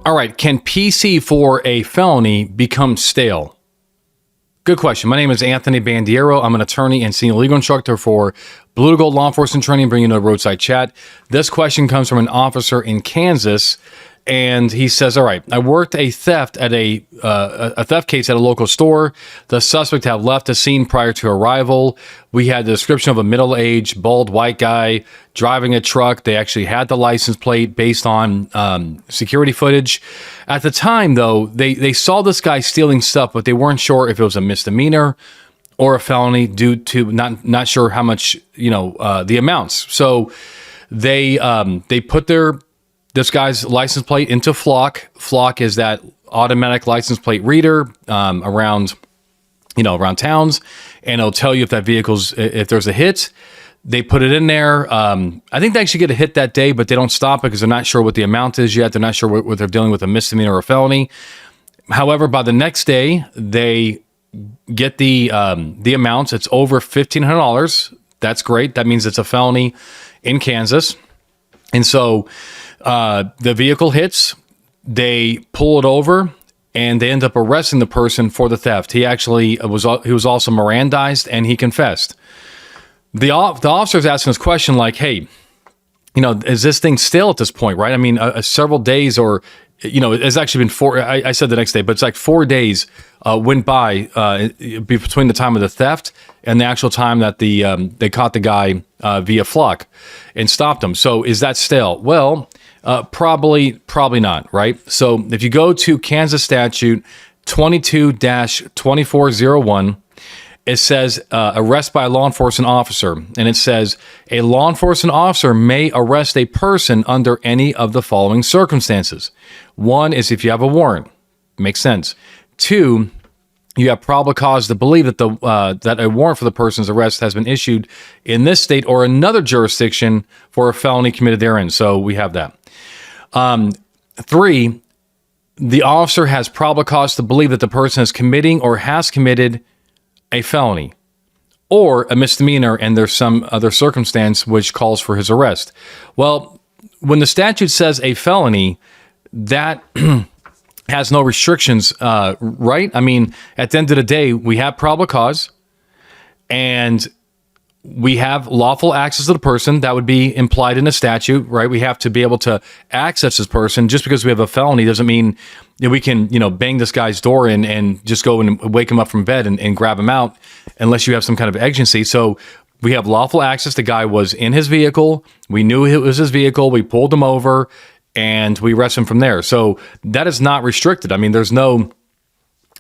All right, can PC for a felony become stale? Good question. My name is Anthony Bandiero. I'm an attorney and senior legal instructor for Blue to Gold Law Enforcement Training, bringing you a roadside chat. This question comes from an officer in Kansas, and he says, all right, I worked a theft at a theft case at a local store. The suspect had left the scene prior to arrival. We had the description of a middle-aged, bald white guy driving a truck. They actually had the license plate based on security footage. At the time, though, they saw this guy stealing stuff, but they weren't sure if it was a misdemeanor or a felony due to not sure how much, the amounts. So they put this guy's license plate into Flock. Flock is that automatic license plate reader around towns, and it'll tell you if there's a hit. They put it in there. I think they actually get a hit that day, but they don't stop it because they're not sure what the amount is yet. They're not sure what they're dealing with, a misdemeanor or a felony. However, by the next day, they get the amounts. It's over $1,500. That's great. That means it's a felony in Kansas. And so the vehicle hits, they pull it over, and they end up arresting the person for the theft. He was also Mirandized, and he confessed. The officer's asking this question like, hey, is this thing stale at this point, right? I mean, several days or, it's actually been I said the next day, but it's like 4 days went by between the time of the theft and the actual time that they caught the guy via Flock and stopped him. So is that stale? Well, probably not, right? So if you go to Kansas statute 22-2401, it says arrest by a law enforcement officer. And it says a law enforcement officer may arrest a person under any of the following circumstances. One is if you have a warrant. Makes sense. Two, you have probable cause to believe that that a warrant for the person's arrest has been issued in this state or another jurisdiction for a felony committed therein. So we have that. Three, the officer has probable cause to believe that the person is committing or has committed a felony or a misdemeanor, and there's some other circumstance which calls for his arrest. Well, when the statute says a felony, that has no restrictions, right? I mean, at the end of the day, we have probable cause, and we have lawful access to the person. That would be implied in the statute, right? We have to be able to access this person. Just because we have a felony doesn't mean that we can, bang this guy's door in and just go and wake him up from bed and grab him out unless you have some kind of exigency. So we have lawful access. The guy was in his vehicle. We knew it was his vehicle. We pulled him over and we arrested him from there. So that is not restricted. I mean, there's no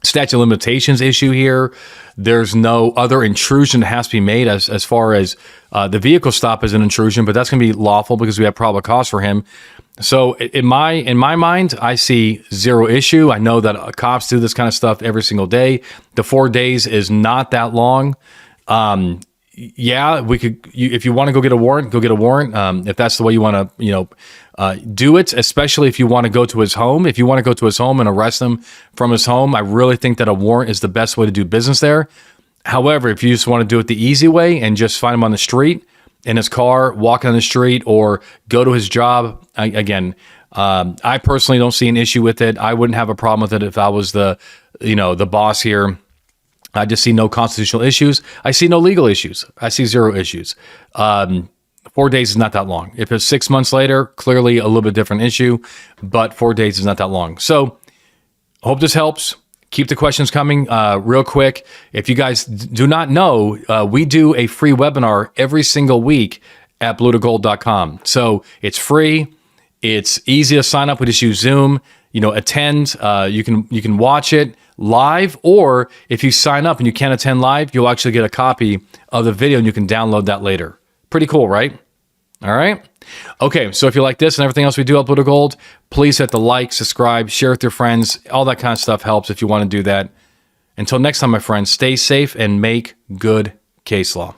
statute of limitations issue here. There's no other intrusion that has to be made as far as the vehicle stop is an intrusion, but that's going to be lawful because we have probable cause for him. So in my mind, I see zero issue. I know that cops do this kind of stuff every single day. The 4 days is not that long. Yeah, we could. If you want to go get a warrant, go get a warrant. If that's the way you want to, do it. Especially if you want to go to his home. If you want to go to his home and arrest him from his home, I really think that a warrant is the best way to do business there. However, if you just want to do it the easy way and just find him on the street in his car, walking on the street, or go to his job, I personally don't see an issue with it. I wouldn't have a problem with it if I was the boss here. I just see no constitutional issues. I see no legal issues. I see zero issues. 4 days is not that long. If it's 6 months later, clearly a little bit different issue, but 4 days is not that long. So hope this helps. Keep the questions coming real quick. If you guys do not know, we do a free webinar every single week at bluetogold.com. So it's free. It's easy to sign up. We just use Zoom. Attend. You can watch it live, or if you sign up and you can't attend live, you'll actually get a copy of the video and you can download that later. Pretty cool, right? All right. Okay, so if you like this and everything else we do at Blue to Gold, please hit the like, subscribe, share with your friends. All that kind of stuff helps if you want to do that. Until next time, my friends, stay safe and make good case law.